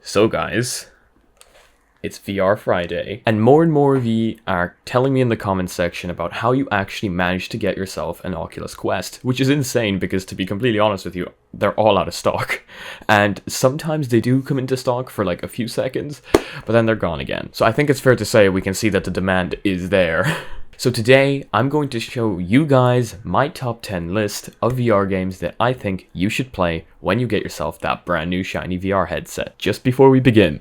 So guys, it's VR Friday, and more of you are telling me in the comments section about how you actually managed to get yourself an Oculus Quest, which is insane because, to be completely honest with you, they're all out of stock. And sometimes they do come into stock for like a few seconds, but then they're gone again. So I think it's fair to say we can see that the demand is there. So today, I'm going to show you guys my top 10 list of VR games that I think you should play when you get yourself that brand new shiny VR headset. Just before we begin,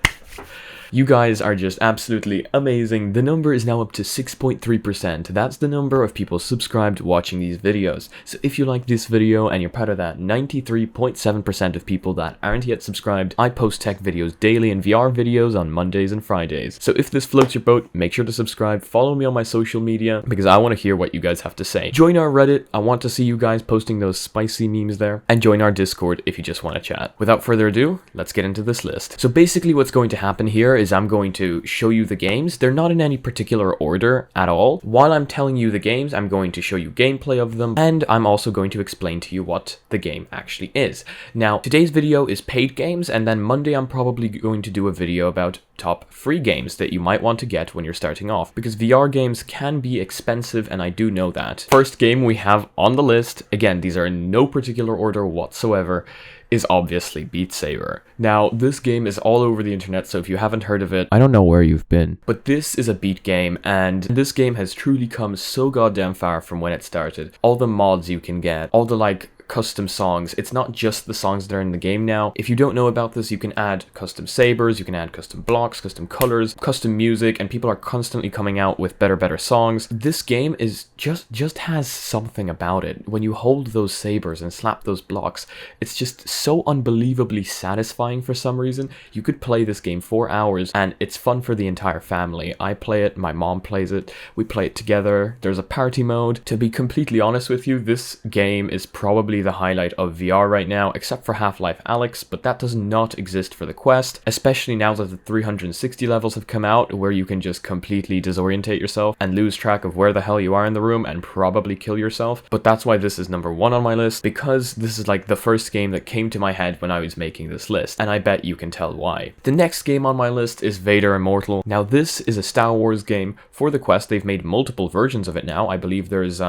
you guys are just absolutely amazing. The number is now up to 6.3%. That's the number of people subscribed watching these videos. So if you like this video and you're part of that 93.7% of people that aren't yet subscribed, I post tech videos daily and VR videos on Mondays and Fridays. So if this floats your boat, make sure to subscribe, follow me on my social media, because I want to hear what you guys have to say. Join our Reddit, I want to see you guys posting those spicy memes there, and join our Discord if you just want to chat. Without further ado, let's get into this list. So basically what's going to happen here is I'm going to show you the games. They're not in any particular order at all. While I'm telling you the games, I'm going to show you gameplay of them, and I'm also going to explain to you what the game actually is. Now, today's video is paid games, and then Monday I'm probably going to do a video about top free games that you might want to get when you're starting off, because VR games can be expensive, and I do know that. First game we have on the list, again, these are in no particular order whatsoever, is obviously Beat Saber. Now, this game is all over the internet, so if you haven't heard of it, I don't know where you've been. But this is a beat game, and this game has truly come so goddamn far from when it started. All the mods you can get, all the custom songs. It's not just the songs that are in the game now. If you don't know about this, you can add custom sabers, you can add custom blocks, custom colors, custom music, and people are constantly coming out with better songs. This game is just has something about it. When you hold those sabers and slap those blocks, it's just so unbelievably satisfying for some reason. You could play this game for hours, and it's fun for the entire family. I play it, my mom plays it, we play it together. There's a party mode. To be completely honest with you, this game is probably the highlight of VR right now, except for Half-Life Alyx, but that does not exist for the Quest, especially now that the 360 levels have come out, where you can just completely disorientate yourself and lose track of where the hell you are in the room and probably kill yourself. But that's why this is number 1 on my list, because this is like the first game that came to my head when I was making this list, and I bet you can tell why. The next game on my list is Vader Immortal. Now, this is a Star Wars game for the Quest. They've made multiple versions of it now. I believe there's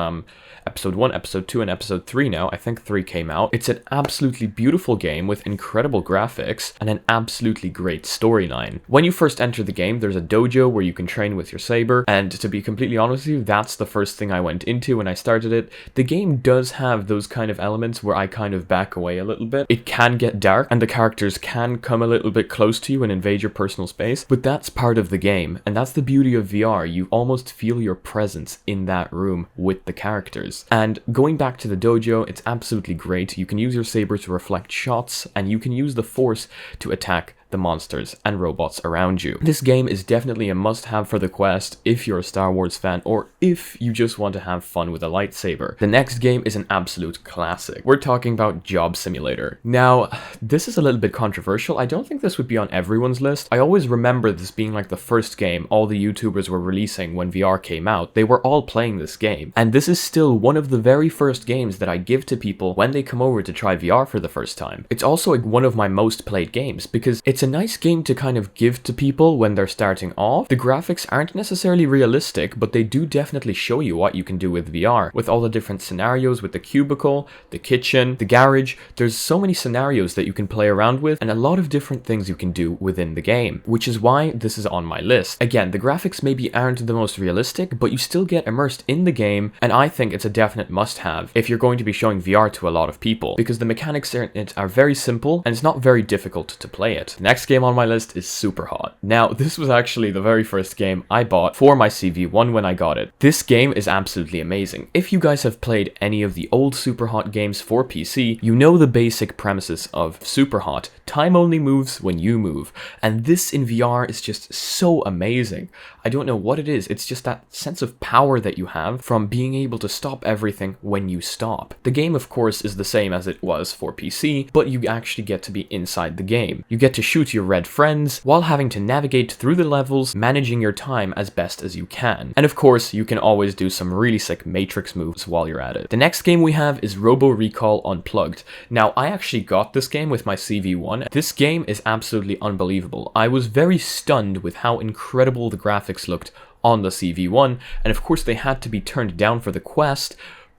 Episode 1, Episode 2, and Episode 3 now. I think 3 came out. It's an absolutely beautiful game with incredible graphics and an absolutely great storyline. When you first enter the game, there's a dojo where you can train with your saber, and to be completely honest with you, that's the first thing I went into when I started it. The game does have those kind of elements where I kind of back away a little bit. It can get dark, and the characters can come a little bit close to you and invade your personal space, but that's part of the game, and that's the beauty of VR. You almost feel your presence in that room with the characters. And going back to the dojo, it's absolutely great. You can use your saber to reflect shots, and you can use the force to attack the monsters and robots around you. This game is definitely a must-have for the Quest if you're a Star Wars fan, or if you just want to have fun with a lightsaber. The next game is an absolute classic. We're talking about Job Simulator. Now, this is a little bit controversial. I don't think this would be on everyone's list. I always remember this being like the first game all the YouTubers were releasing when VR came out. They were all playing this game, and this is still one of the very first games that I give to people when they come over to try VR for the first time. It's also one of my most played games because it's a nice game to kind of give to people when they're starting off. The graphics aren't necessarily realistic, but they do definitely show you what you can do with VR. With all the different scenarios, with the cubicle, the kitchen, the garage, there's so many scenarios that you can play around with, and a lot of different things you can do within the game, which is why this is on my list. Again, the graphics maybe aren't the most realistic, but you still get immersed in the game, and I think it's a definite must-have if you're going to be showing VR to a lot of people, because the mechanics in it are very simple, and it's not very difficult to play it. Next game on my list is Superhot. Now, this was actually the very first game I bought for my CV1 when I got it. This game is absolutely amazing. If you guys have played any of the old Superhot games for PC, you know the basic premises of Superhot. Time only moves when you move. And this in VR is just so amazing. I don't know what it is. It's just that sense of power that you have from being able to stop everything when you stop. The game, of course, is the same as it was for PC, but you actually get to be inside the game. You get to shoot shoot your red friends, while having to navigate through the levels, managing your time as best as you can. And of course, you can always do some really sick Matrix moves while you're at it. The next game we have is Robo Recall Unplugged. Now, I actually got this game with my CV1. This game is absolutely unbelievable. I was very stunned with how incredible the graphics looked on the CV1, and of course they had to be turned down for the Quest,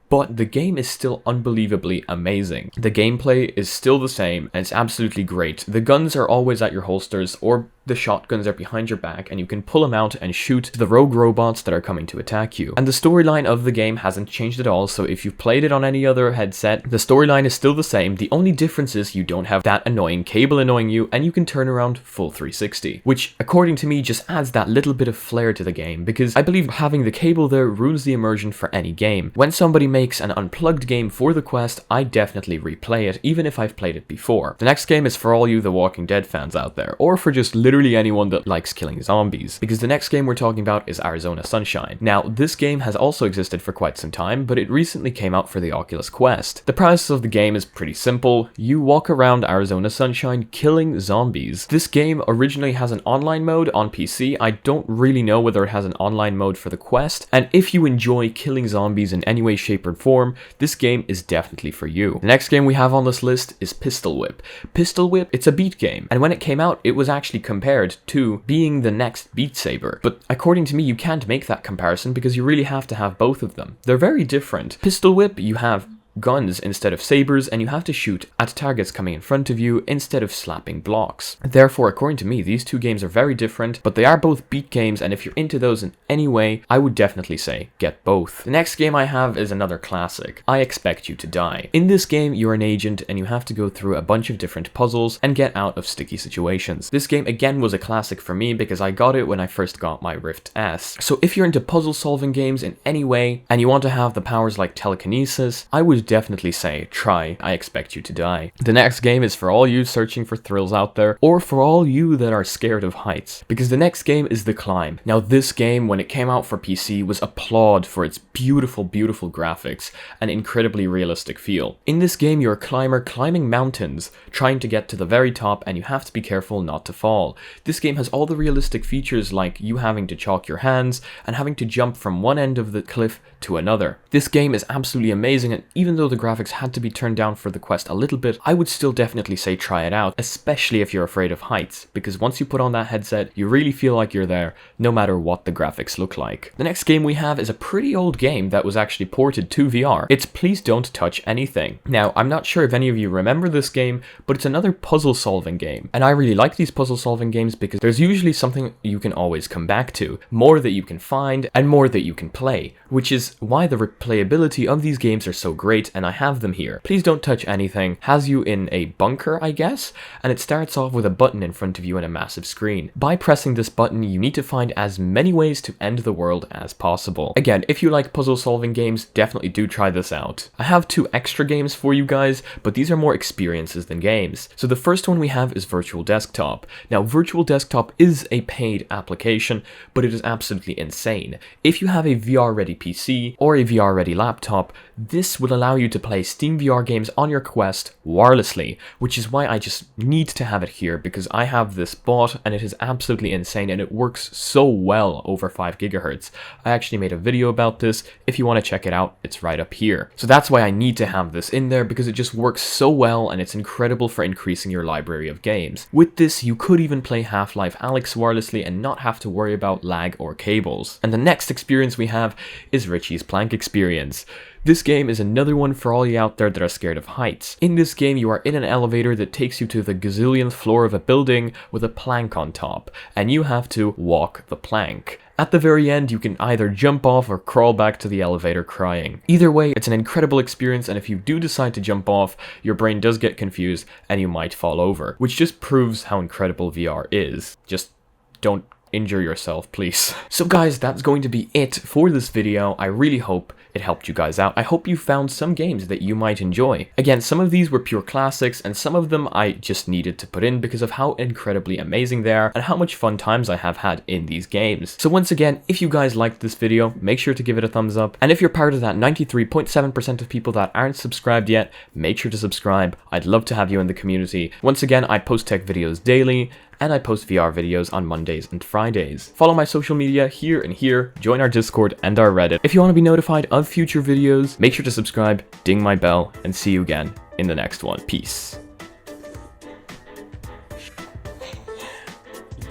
but the game is still unbelievably amazing. The gameplay is still the same, and it's absolutely great. The guns are always at your holsters, or the shotguns are behind your back, and you can pull them out and shoot the rogue robots that are coming to attack you. And the storyline of the game hasn't changed at all, so if you've played it on any other headset, the storyline is still the same. The only difference is you don't have that annoying cable annoying you, and you can turn around full 360, which, according to me, just adds that little bit of flair to the game, because I believe having the cable there ruins the immersion for any game. When somebody makes an Unplugged game for the Quest, I definitely replay it, even if I've played it before. The next game is for all you The Walking Dead fans out there, or for just literally anyone that likes killing zombies, because the next game we're talking about is Arizona Sunshine. Now, this game has also existed for quite some time, but it recently came out for the Oculus Quest. The premise of the game is pretty simple. You walk around Arizona Sunshine killing zombies. This game originally has an online mode on PC. I don't really know whether it has an online mode for the Quest, and if you enjoy killing zombies in any way, shape, or form, this game is definitely for you. The next game we have on this list is Pistol Whip. Pistol Whip, it's a beat game, and when it came out, it was actually compared to being the next Beat Saber. But according to me, you can't make that comparison because you really have to have both of them. They're very different. Pistol Whip, you have guns instead of sabers, and you have to shoot at targets coming in front of you instead of slapping blocks. Therefore, according to me, these two games are very different, but they are both beat games, and if you're into those in any way, I would definitely say get both. The next game I have is another classic, I Expect You to Die. In this game, you're an agent, and you have to go through a bunch of different puzzles and get out of sticky situations. This game again was a classic for me because I got it when I first got my Rift S. So if you're into puzzle solving games in any way, and you want to have the powers like telekinesis, I would definitely say try I Expect You to Die. The next game is for all you searching for thrills out there, or for all you that are scared of heights, because the next game is The Climb. Now this game, when it came out for PC, was applauded for its beautiful graphics and incredibly realistic feel. In this game, you're a climber climbing mountains, trying to get to the very top, and you have to be careful not to fall. This game has all the realistic features like you having to chalk your hands and having to jump from one end of the cliff to another. This game is absolutely amazing, and even though the graphics had to be turned down for the Quest a little bit, I would still definitely say try it out, especially if you're afraid of heights, because once you put on that headset, you really feel like you're there, no matter what the graphics look like. The next game we have is a pretty old game that was actually ported to VR. It's Please Don't Touch Anything. Now, I'm not sure if any of you remember this game, but it's another puzzle solving game, and I really like these puzzle solving games because there's usually something you can always come back to, more that you can find, and more that you can play, which is why the replayability of these games are so great, and I have them here. Please Don't Touch Anything has you in a bunker, I guess, and it starts off with a button in front of you and a massive screen. By pressing this button, you need to find as many ways to end the world as possible. Again, if you like puzzle solving games, definitely do try this out. I have two extra games for you guys, but these are more experiences than games. So the first one we have is Virtual Desktop. Now, Virtual Desktop is a paid application, but it is absolutely insane. If you have a VR-ready PC or a VR-ready laptop, this will allow you to play Steam VR games on your Quest wirelessly, which is why I just need to have it here, because I have this bought and it is absolutely insane and it works so well over 5 GHz. I actually made a video about this. If you want to check it out, it's right up here. So that's why I need to have this in there, because it just works so well and it's incredible for increasing your library of games. With this, you could even play Half-Life Alyx wirelessly and not have to worry about lag or cables. And the next experience we have is Richie's Planck Experience. This game is another one for all you out there that are scared of heights. In this game, you are in an elevator that takes you to the gazillionth floor of a building with a plank on top, and you have to walk the plank. At the very end, you can either jump off or crawl back to the elevator crying. Either way, it's an incredible experience, and if you do decide to jump off, your brain does get confused and you might fall over, which just proves how incredible VR is. Just don't injure yourself, please. So guys, that's going to be it for this video. I really hope it helped you guys out. I hope you found some games that you might enjoy. Again, some of these were pure classics, and some of them I just needed to put in because of how incredibly amazing they are and how much fun times I have had in these games. So once again, if you guys liked this video, make sure to give it a thumbs up. And if you're part of that 93.7% of people that aren't subscribed yet, make sure to subscribe. I'd love to have you in the community. Once again, I post tech videos daily, and I post VR videos on Mondays and Fridays. Follow my social media here and here, join our Discord and our Reddit. If you want to be notified of future videos, make sure to subscribe, ding my bell, and see you again in the next one. Peace.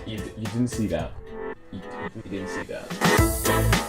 You didn't see that. You didn't see that.